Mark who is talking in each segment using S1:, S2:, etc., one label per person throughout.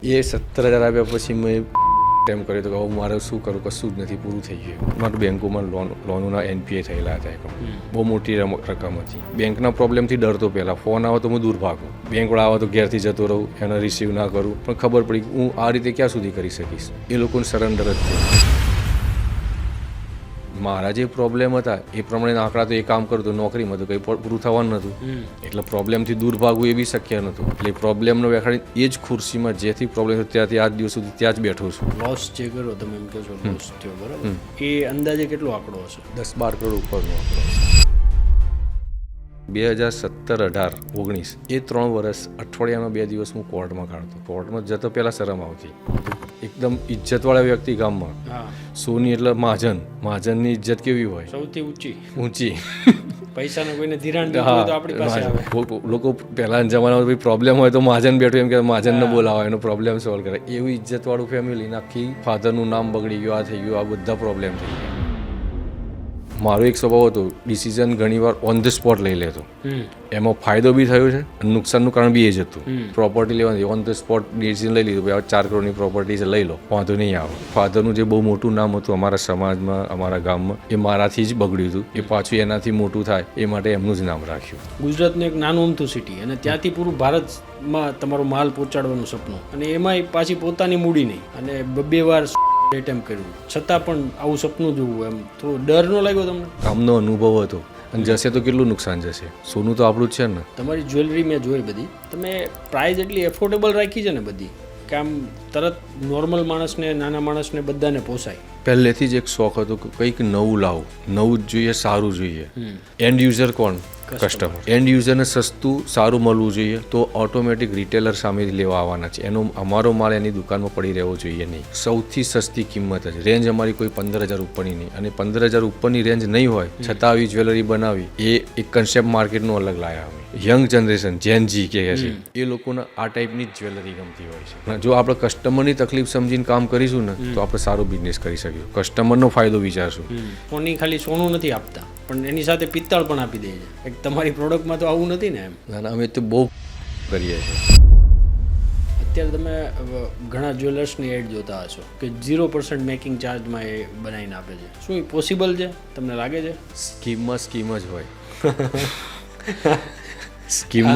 S1: એ 17,000 આપ્યા પછી મેં એમ કર્યું તો કે મારે શું કરું, કશું જ નથી, પૂરું થઈ ગયું. મારું બેંકોમાં લોનોના NPA થયેલા હતા એકાઉન્ટ, બહુ મોટી રકમ હતી. બેંકના પ્રોબ્લેમથી ડરતો પહેલાં, ફોન આવે તો હું દૂર ભાગું, બેંકવાળા આવે તો ઘેરથી જતો રહું, એને રિસીવ ના કરું. પણ ખબર પડી કે હું આ રીતે ક્યાં સુધી કરી શકીશ. એ લોકોને સરેન્ડર જ થયું. મારા જે પ્રોબ્લેમ હતા એ પ્રમાણે આંકડા તો એ કામ કરતું, નોકરીમાં તો કંઈ પૂરું થવાનું નહોતું, એટલે પ્રોબ્લેમથી દૂર ભાગવું એ બી શક્ય નહોતું. એટલે પ્રોબ્લેમનો વેખાડી એ જ ખુરશીમાં જેથી પ્રોબ્લેમ થયો ત્યાંથી આજ દિવસ સુધી ત્યાં જ બેઠો છું.
S2: લોસ જે કરો તમે એમ કહો છો લોસ થયો, બરાબર, એ અંદાજે કેટલો આંકડો હશે?
S1: 10-12 કરોડ ઉપરનો આંકડો હશે. 2017, 18, 19 એ 3 વર્ષ અઠવાડિયામાં 2 દિવસ હું કોર્ટમાં કાઢતો. કોર્ટમાં જતો પહેલાં શરમ આવતી. એકદમ ઇજ્જતવાળા વ્યક્તિ ગામમાં, સોની એટલે મહાજનની ઇજ્જત કેવી હોય?
S2: સૌથી
S1: ઊંચી.
S2: પૈસાનો કોઈને ધિરાણ દીધું હોય તો આપણી પાસે આવે.
S1: લોકો પહેલાના જમાનામાં પ્રોબ્લેમ હોય તો મહાજન બેઠો એમ કે મહાજનને બોલાવો, એનો પ્રોબ્લેમ સોલ્વ કરે. એવું ઇજ્જતવાળું ફેમિલી, આખી ફાધરનું નામ બગડી ગયું, આ થઈ ગયું, આ બધા પ્રોબ્લેમ થઈ ગયા. મારો એક સ્વભાવ હતો, ડિસિઝન ઘણીવાર ઓન ધ સ્પોટ લઈ લેતો. એમાં ફાયદો બી થયો છે, નુકસાનનું કારણ બી એ જ હતું. પ્રોપર્ટી લેવાની ઓન ધ સ્પોટ ડિસિઝન લઈ લીધું, ભાઈ 4 કરોડની પ્રોપર્ટી છે, લઈ લો, વાંધો નહીં આવે. ફાધરનું જે બહુ મોટું નામ હતું અમારા સમાજમાં, અમારા ગામમાં, એ મારાથી જ બગડ્યું હતું. એ પાછું એનાથી મોટું થાય એ માટે એમનું જ નામ રાખ્યું.
S2: ગુજરાતનું એક નાનું અમથું સિટી, અને ત્યાંથી પૂરું ભારતમાં તમારો માલ પહોંચાડવાનું સપનું, અને એમાંય પાછી પોતાની મૂડી નહીં, અને 2 વાર એટેમ્પ કર્યું, છતાં પણ આવું સપનું જોવું, એમ થોડો ડર ન લાગ્યો તમને?
S1: કામનો અનુભવ હતો, અને જશે તો કેટલું નુકસાન જશે. સોનું તો આપણું જ છે ને.
S2: તમારી જ્વેલરી મેં જોઈ બધી, તમે પ્રાઇસ એટલી એફોર્ડેબલ રાખી છે ને બધી, કે આમ તરત નોર્મલ માણસને, નાના માણસને બધાને પોસાય.
S1: પહેલેથી જ એક શોખ હતો કે કંઈક નવું લાવું, નવું જ જોઈએ, સારું જોઈએ. એન્ડ યુઝર કોણ? કસ્ટમર. એન્ડ યુઝરને સસ્તું સારું મળવું જોઈએ, તો ઓટોમેટિક રિટેલર સામેથી લેવા આવવાના છે. એનો અમારો માલ એની દુકાનમાં પડી રહેવો જોઈએ નહીં. સૌથી સસ્તી કિંમત જ, રેન્જ અમારી કોઈ 15,000 ઉપરની નહીં, અને 15,000 ઉપરની રેન્જ નહીં હોય છતાં આવી જ્વેલરી બનાવી, એ એક કન્સેપ્ટ માર્કેટનો અલગ લાયા અમે. યંગ જનરેશન, જેન જી કહે છે, એ લોકોને આ ટાઈપની જ જ્વેલરી ગમતી હોય છે. જો આપણે કસ્ટમરની તકલીફ સમજીને કામ કરીશું ને, તો આપણે સારો બિઝનેસ કરી શકીશું. કસ્ટમરનો ફાયદો વિચારશું.
S2: સોની ખાલી સોનું નથી આપતા, પણ એની સાથે પિત્તળ પણ આપી દે છે. તમારી પ્રોડક્ટમાં તો આવું નથી ને? એમ
S1: ના, અમે તો બહુ કરીએ છીએ.
S2: અત્યારે તમે ઘણા જ્વેલર્સની એડ જોતા હશો કે 0% મેકિંગ ચાર્જમાં એ બનાવીને આપે છે. શું એ પોસિબલ છે? તમને લાગે છે?
S1: સ્કીમ જ હોય. સ્કીમ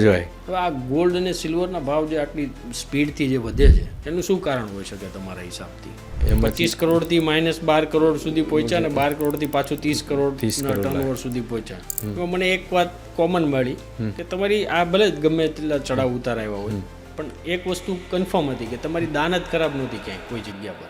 S1: જ હોય.
S2: હવે આ ગોલ્ડ અને સિલ્વરના ભાવ જે આટલી સ્પીડથી જે વધે છે, એનું શું કારણ હોઈ શકે તમારા હિસાબથી? 25 કરોડથી -12 કરોડ સુધી પહોંચ્યા, ને 12 કરોડથી પાછું 30 કરોડ ટર્નઓવર સુધી પહોંચ્યા. મને એક વાત કોમન મળી કે તમારી આ ભલે જ ગમે તેટલા ચડાવ ઉતાર આવ્યા હોય, પણ એક વસ્તુ કન્ફર્મ હતી કે તમારી દાન જ ખરાબ નહોતી ક્યાંય કોઈ જગ્યા પર.